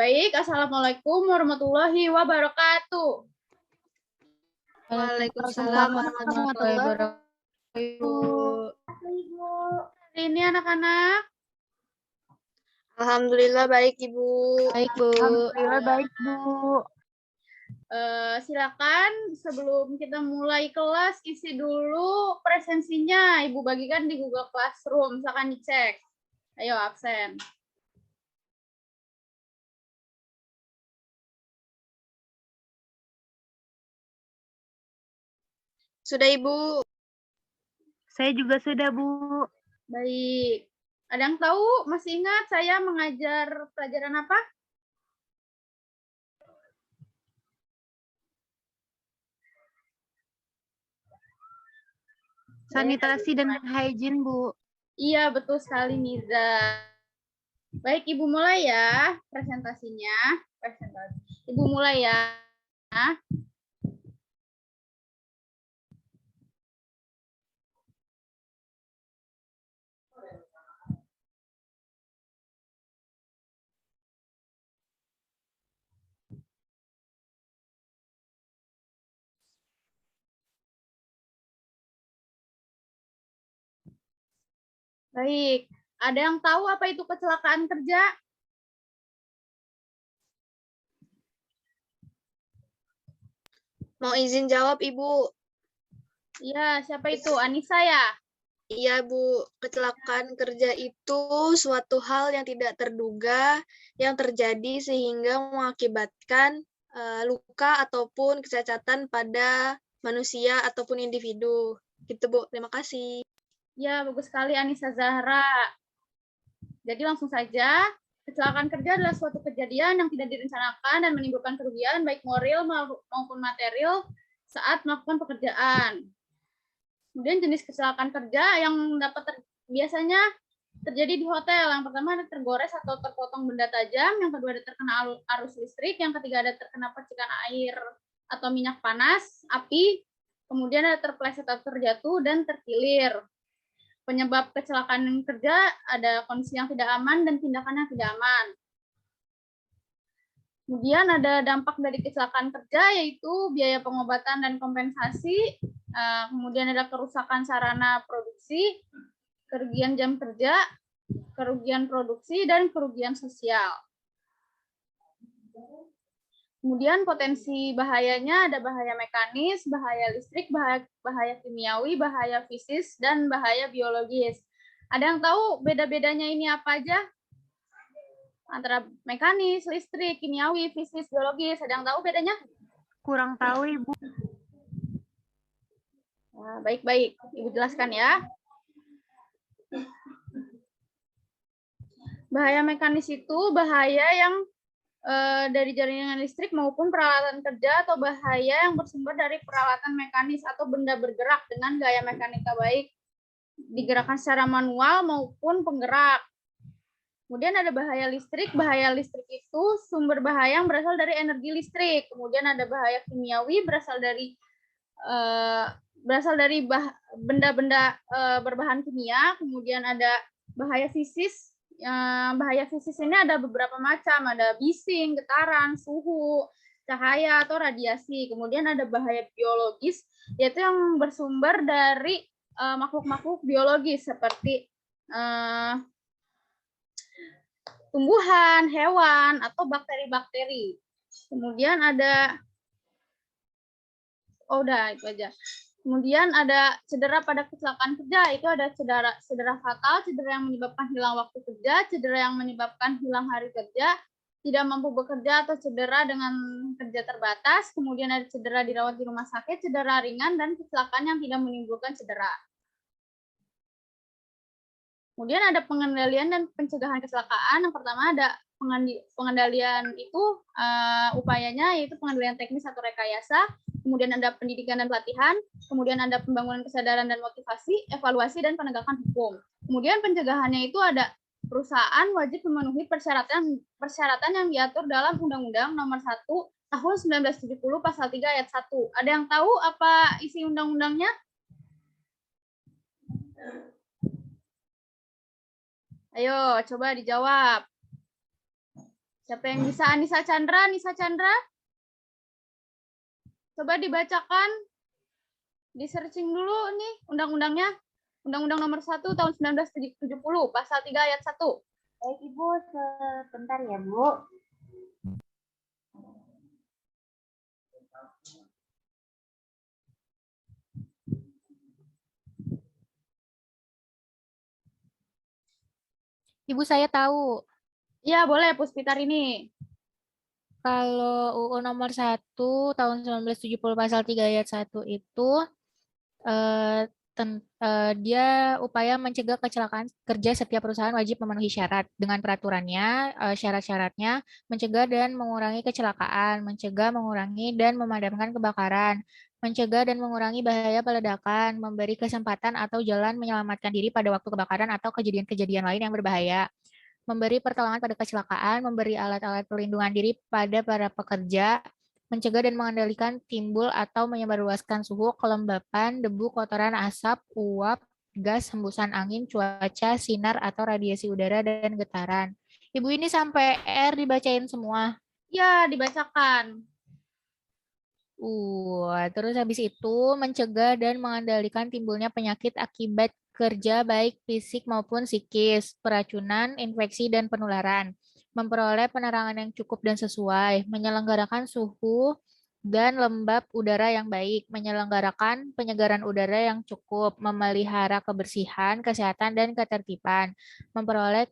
Baik, Assalamualaikum warahmatullahi wabarakatuh. Waalaikumsalam warahmatullahi wabarakatuh. Hari ini anak-anak, Alhamdulillah baik Ibu. Baik, Bu. Alhamdulillah baik Bu. silakan sebelum kita mulai kelas isi dulu presensinya. Ibu bagikan di Google Classroom, silakan dicek. Ayo absen. Sudah Ibu. Saya juga sudah, Bu. Baik. Ada yang tahu, masih ingat saya mengajar pelajaran apa? Sanitasi dan hygiene, Bu. Iya, betul sekali, Niza. Baik, Ibu mulai ya presentasinya. Ibu mulai ya. Baik, ada yang tahu apa itu kecelakaan kerja? Mau izin jawab Ibu. Iya, siapa itu? Anissa ya? Iya Bu, kecelakaan kerja itu suatu hal yang tidak terduga yang terjadi sehingga mengakibatkan luka ataupun kecacatan pada manusia ataupun individu. Gitu Bu, terima kasih. Ya, bagus sekali Anissa Zahra. Jadi langsung saja, kecelakaan kerja adalah suatu kejadian yang tidak direncanakan dan menimbulkan kerugian baik moral maupun material saat melakukan pekerjaan. Kemudian jenis kecelakaan kerja yang biasanya terjadi di hotel. Yang pertama ada tergores atau terpotong benda tajam, yang kedua ada terkena arus listrik, yang ketiga ada terkena percikan air atau minyak panas, api, kemudian ada terpeleset atau terjatuh, dan terkilir. Penyebab kecelakaan kerja ada kondisi yang tidak aman dan tindakan yang tidak aman. Kemudian ada dampak dari kecelakaan kerja, yaitu biaya pengobatan dan kompensasi, kemudian ada kerusakan sarana produksi, kerugian jam kerja, kerugian produksi, dan kerugian sosial. Kemudian potensi bahayanya ada bahaya mekanis, bahaya listrik, bahaya kimiawi, bahaya fisik, dan bahaya biologis. Ada yang tahu beda-bedanya ini apa aja? Antara mekanis, listrik, kimiawi, fisik, biologis. Ada yang tahu bedanya? Kurang tahu, Ibu. Nah, baik-baik, Ibu jelaskan ya. Bahaya mekanis itu bahaya yang dari jaringan listrik maupun peralatan kerja atau bahaya yang bersumber dari peralatan mekanis atau benda bergerak dengan gaya mekanika baik digerakkan secara manual maupun penggerak. Kemudian ada bahaya listrik. Bahaya listrik itu sumber bahaya yang berasal dari energi listrik. Kemudian ada bahaya kimiawi berasal dari benda-benda berbahan kimia. Kemudian ada bahaya fisik. Bahaya fisik ini ada beberapa macam. Ada bising, getaran, suhu, cahaya, atau radiasi. Kemudian ada bahaya biologis, yaitu yang bersumber dari makhluk-makhluk biologis seperti tumbuhan, hewan, atau bakteri-bakteri. Kemudian ada, udah itu aja. Kemudian ada cedera pada kecelakaan kerja, itu ada cedera fatal, cedera yang menyebabkan hilang waktu kerja, cedera yang menyebabkan hilang hari kerja, tidak mampu bekerja atau cedera dengan kerja terbatas, kemudian ada cedera dirawat di rumah sakit, cedera ringan, dan kecelakaan yang tidak menimbulkan cedera. Kemudian ada pengendalian dan pencegahan kecelakaan. Yang pertama ada pengendalian itu upayanya yaitu pengendalian teknis atau rekayasa. Kemudian ada pendidikan dan pelatihan. Kemudian ada pembangunan kesadaran dan motivasi, evaluasi dan penegakan hukum. Kemudian pencegahannya itu ada perusahaan wajib memenuhi persyaratan yang diatur dalam Undang-Undang Nomor 1 Tahun 1970 Pasal 3 Ayat 1. Ada yang tahu apa isi undang-undangnya? Ayo, coba dijawab. Siapa yang bisa? Anissa Chandra, Anissa Chandra. Coba dibacakan, di searching dulu nih undang-undangnya. Undang-Undang Nomor 1 Tahun 1970, Pasal 3 Ayat 1. Baik, Ibu, sebentar ya, Bu. Ibu, saya tahu Iya, boleh Puspitar ini. kalau UU nomor 1 tahun 1970 pasal 3 ayat 1 itu dia upaya mencegah kecelakaan kerja. Setiap perusahaan wajib memenuhi syarat dengan peraturannya, syarat-syaratnya, mencegah dan mengurangi kecelakaan, mencegah, mengurangi, dan memadamkan kebakaran, mencegah dan mengurangi bahaya peledakan, memberi kesempatan atau jalan menyelamatkan diri pada waktu kebakaran atau kejadian-kejadian lain yang berbahaya, memberi pertolongan pada kecelakaan, memberi alat-alat pelindungan diri pada para pekerja, mencegah dan mengendalikan timbul atau menyebarluaskan suhu, kelembapan, debu, kotoran, asap, uap, gas, hembusan angin, cuaca, sinar, atau radiasi udara, dan getaran. Ibu, ini sampai R dibacain semua. Iya, dibacakan. Terus habis itu mencegah dan mengendalikan timbulnya penyakit akibat kerja baik fisik maupun psikis, peracunan, infeksi, dan penularan. Memperoleh penerangan yang cukup dan sesuai, menyelenggarakan suhu dan lembab udara yang baik, menyelenggarakan penyegaran udara yang cukup, memelihara kebersihan, kesehatan, dan ketertiban, memperoleh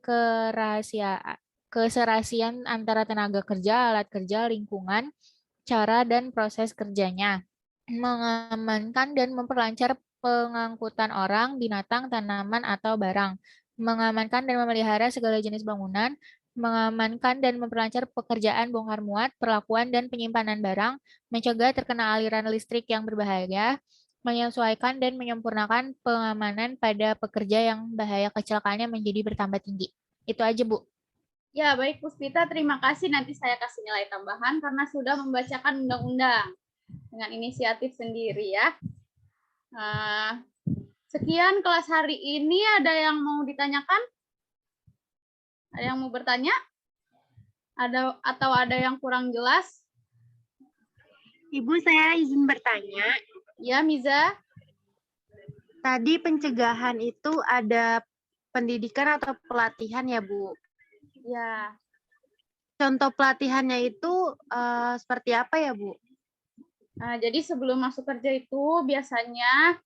keserasian antara tenaga kerja, alat kerja, lingkungan, cara dan proses kerjanya, mengamankan dan memperlancar pengangkutan orang, binatang, tanaman, atau barang, mengamankan dan memelihara segala jenis bangunan, mengamankan dan memperlancar pekerjaan bongkar muat, perlakuan dan penyimpanan barang, mencegah terkena aliran listrik yang berbahaya, menyesuaikan dan menyempurnakan pengamanan pada pekerja yang bahaya kecelakaannya menjadi bertambah tinggi. Itu aja, Bu. Ya, baik Puspita, terima kasih. Nanti saya kasih nilai tambahan karena sudah membacakan undang-undang dengan inisiatif sendiri ya. Sekian kelas hari ini. Ada yang mau ditanyakan? Ada yang mau bertanya? Atau ada yang kurang jelas? Ibu, saya izin bertanya. Ya, Miza. Tadi pencegahan itu ada pendidikan atau pelatihan ya, Bu? Ya. Contoh pelatihannya itu seperti apa ya, Bu? Nah, jadi sebelum masuk kerja itu biasanya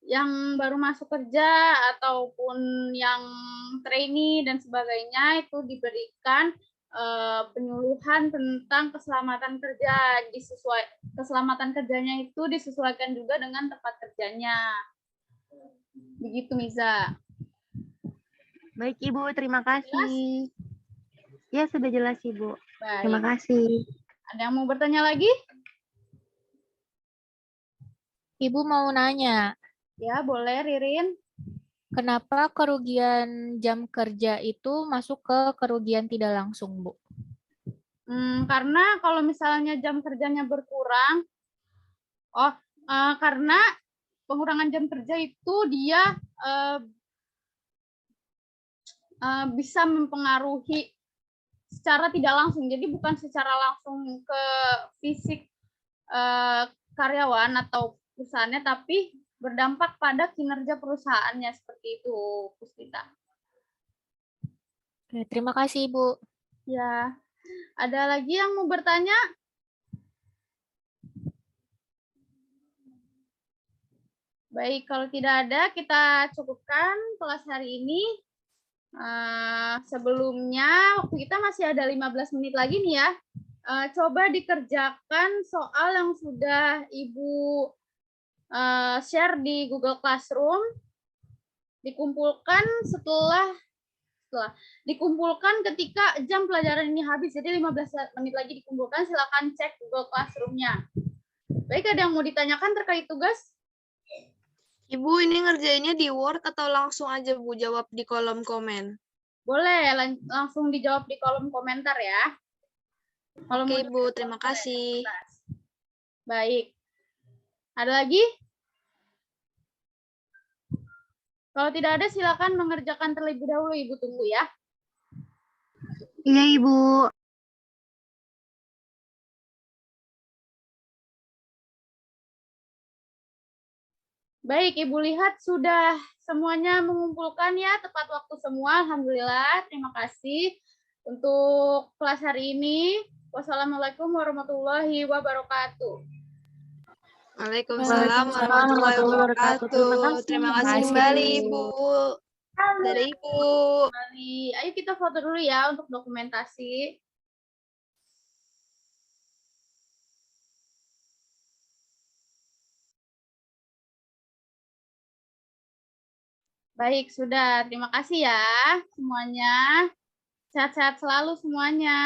yang baru masuk kerja ataupun yang trainee dan sebagainya itu diberikan penyuluhan tentang keselamatan kerja. Keselamatan kerjanya itu disesuaikan juga dengan tempat kerjanya. Begitu, Miza. Baik, Ibu. Terima kasih. Ya, sudah jelas, Ibu. Baik. Terima kasih. Ada yang mau bertanya lagi? Ibu mau nanya, Ya, boleh, Ririn. kenapa kerugian jam kerja itu masuk ke kerugian tidak langsung, Bu? Karena kalau misalnya jam kerjanya berkurang, karena pengurangan jam kerja itu dia bisa mempengaruhi secara tidak langsung. Jadi bukan secara langsung ke fisik karyawan atau perusahaannya, tapi berdampak pada kinerja perusahaannya, seperti itu, Puspita. Oke, terima kasih, Ibu. Ya, ada lagi yang mau bertanya? Baik, kalau tidak ada, kita cukupkan kelas hari ini. Sebelumnya, waktu kita masih ada 15 menit lagi nih ya. Coba dikerjakan soal yang sudah Ibu share di Google Classroom. Dikumpulkan dikumpulkan ketika jam pelajaran ini habis. Jadi 15 menit lagi dikumpulkan. Silakan cek Google Classroom-nya. Baik, ada yang mau ditanyakan terkait tugas? Ibu, ini ngerjainnya di Word atau langsung aja Bu jawab di kolom komen? Boleh, langsung dijawab di kolom komentar ya. Oke, Ibu, terima kasih. Baik. Ada lagi? Kalau tidak ada, silakan mengerjakan terlebih dahulu. Ibu tunggu ya. Iya, Ibu. Baik, Ibu lihat sudah semuanya mengumpulkan ya, tepat waktu semua. Alhamdulillah, terima kasih untuk kelas hari ini. Wassalamualaikum warahmatullahi wabarakatuh. Waalaikumsalam Waalaikumsalam warahmatullahi wabarakatuh. Terima kasih kasih. kembali, Ibu. Dari Ibu. Kembali. Ayo kita foto dulu ya untuk dokumentasi. Baik, sudah. Terima kasih ya semuanya. Sehat-sehat selalu semuanya.